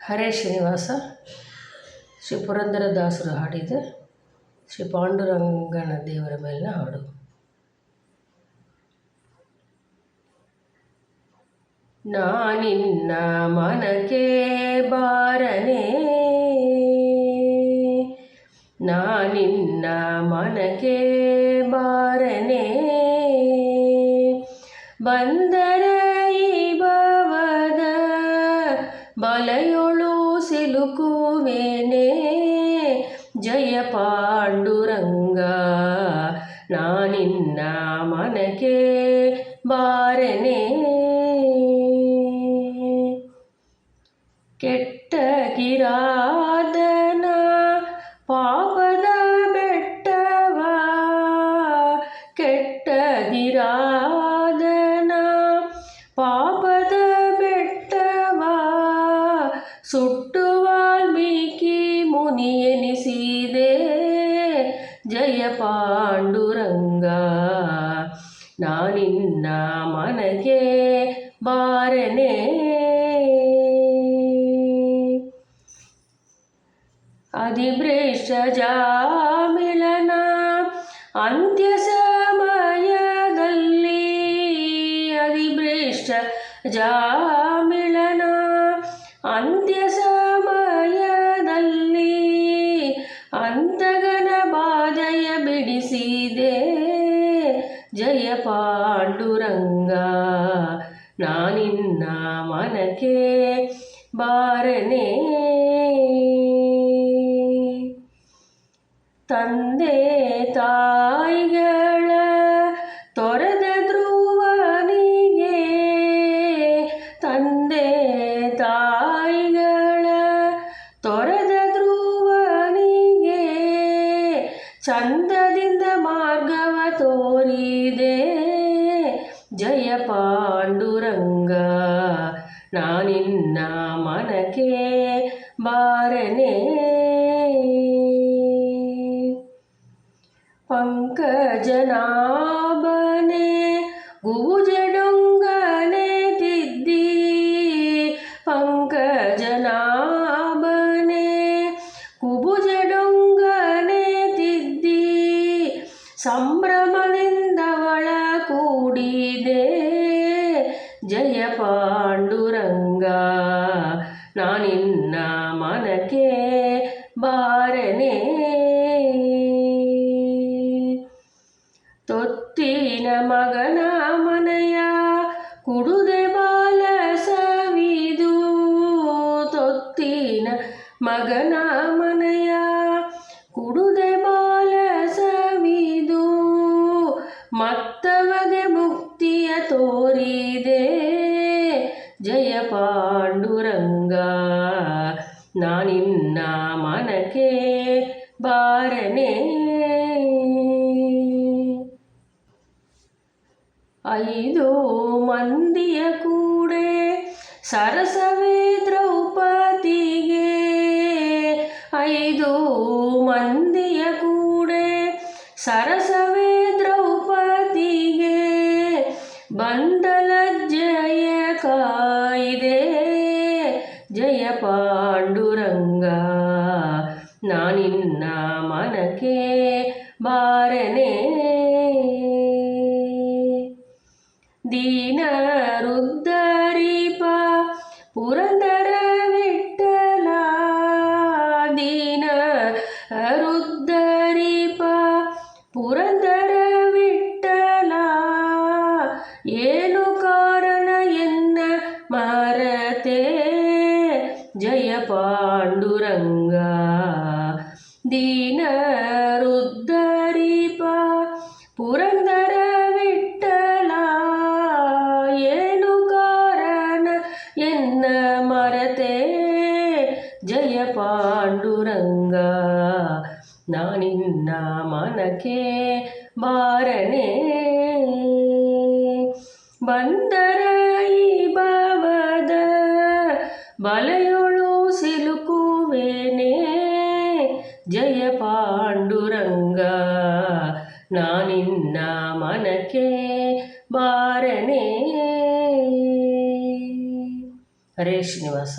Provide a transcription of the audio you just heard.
ಹರೇ ಶ್ರೀನಿವಾಸ ಶ್ರೀ ಪುರಂದರದಾಸರು ಹಾಡಿದ ಶ್ರೀ ಪಾಂಡುರಂಗನ ದೇವರ ಮೇಲಿನ ಹಾಡು. ನಾನಿನ್ನ ಮನಕ್ಕೆ ಬಾರನೆ, ನಾನಿನ್ನ ಮನಕ್ಕೆ ಬಾರನೆ, ಬಂದರ ಈ ಭವದ ಬಲೆಯೊಳು ಸಿಲುಕುವೆನೆ. ಜಯ ಪಾಂಡುರಂಗ ನಾನಿನ್ನ ಮನಕ್ಕೆ ಬಾರನೆ. ಕೆಟ್ಟ ಕಿರಾತನ ಪಾಪದ ಬೆಟ್ಟವ, ಕೆಟ್ಟ ಕಿರಾತನ ಪಾಪದ ಬೆಟ್ಟವ ಸುಟ್ಟು ವಾಲ್ಮೀಕಿ ಮುನಿ ಎನಿಸಿದೆ. ಜಯ ಪಾಂಡುರಂಗ ನಾನಿನ್ನ ಮನಕ್ಕೆ ಬಾರನೆ. ಅಧಿಭ್ರಷ್ಟ ಜಾಮಿಳನ ಅಂತ್ಯ ಸಮಯದಲ್ಲಿ, ಅಧಿಭ್ರಷ್ಟ ಜಾಮಿಳನ ಅಂತ್ಯ ಸಮಯದಲ್ಲಿ ಅಂತಗನ ಬಾಧೆಯ ಬಿಡಿಸಿದೆ. ಜಯ ಪಾಂಡುರಂಗ ನಾನಿನ್ನ ಮನಕ್ಕೆ ಬಾರನೆ. ತಂದೆ ತಾಯಿಗಳ ತೊರೆದ ಧ್ರುವನಿಗೆ, ತಂದೆ ತಾಯಿಗಳ ತೊರೆದ ಧ್ರುವನಿಗೆ ಚಂದದಿಂದ ಮಾರ್ಗವ ತೋರಿದೆ. ಜಯ ಪಾಂಡುರಂಗ ನಾನಿನ್ನ ಮನಕ್ಕೆ ಬಾರನೆ. ಪಂಕಜನಾಭನೆ ಗುಜಡೊಂಗನೆ ತಿದ್ದಿ, ಪಂಕಜನಾಭನೆ ಕುಬುಜಡೊಂಗನೆ ತಿದ್ದಿ ಸಂಭ್ರಮದಿಂದ ಒಳ ಕೂಡಿದೆ. ಜಯ ಪಾಂಡುರಂಗ ನಾನಿನ್ನ ಮನಕ್ಕೆ ಬಾರನೆ. ತೊತ್ತಿನ ಮಗನ ಮನೆಯ ಕುಡುದೆ ಬಾಲ ಸವಿದು, ತೊತ್ತಿನ ಮಗನ ಮನೆಯ ಕುಡುದೆ ಬಾಲ ಸವಿದು ಮತ್ತವಗೆ ಮುಕ್ತಿಯ ತೋರಿದೆ. ಜಯ ಪಾಂಡುರಂಗ ನಾನಿನ್ನ ಮನಕ್ಕೆ ಬಾರನೆ. 5 ಮಂದಿಯ ಕೂಡೆ ಸರಸವೇ ದ್ರೌಪದಿಗೆ, 5 ಮಂದಿಯ ಕೂಡೆ ಸರಸವೇ ದ್ರೌಪದಿಗೆ ಬಂದ ಲಜ್ಜೆಯ ಕಾಯಿದೆ. ಜಯ ಪಾಂಡುರಂಗ ನಾನಿನ್ನ ಮನಕ್ಕೆ ಬಾರನೆ. ದೀನ ರುದ್ಧರಿಪ ಪುರಂದರ ವಿಠ್ಠಲ, ದೀನ ರುದ್ಧರಿಪ ಪುರಂದರ ವಿಠ್ಠಲ, ಏನು ಕಾರಣ ಎನ್ನ ಮರತೆ. ಜಯ ಪಾಂಡುರಂಗ ದೀನ ರುದ್ಧರಿಪ ಪುರಂದರ ವಿಠ್ಠಲ, ಏನು ಕಾರಣ ಎನ್ನ ಮರತೆ. ಜಯ ಪಾಂಡುರಂಗ ನಾನಿನ್ನ ಮನಕ್ಕೆ ಬಾರನೆ. ಬಂದರ ಈ ಭವದ ಬಲೆಯೊಳು ಸಿಲುಕುವೆನೆ. ಜಯ ಪಾಂಡುರಂಗ ನಾನಿನ್ನ ಮನಕ್ಕೆ ಬಾರನೆ. ಹರೇ ಶ್ರೀನಿವಾಸ.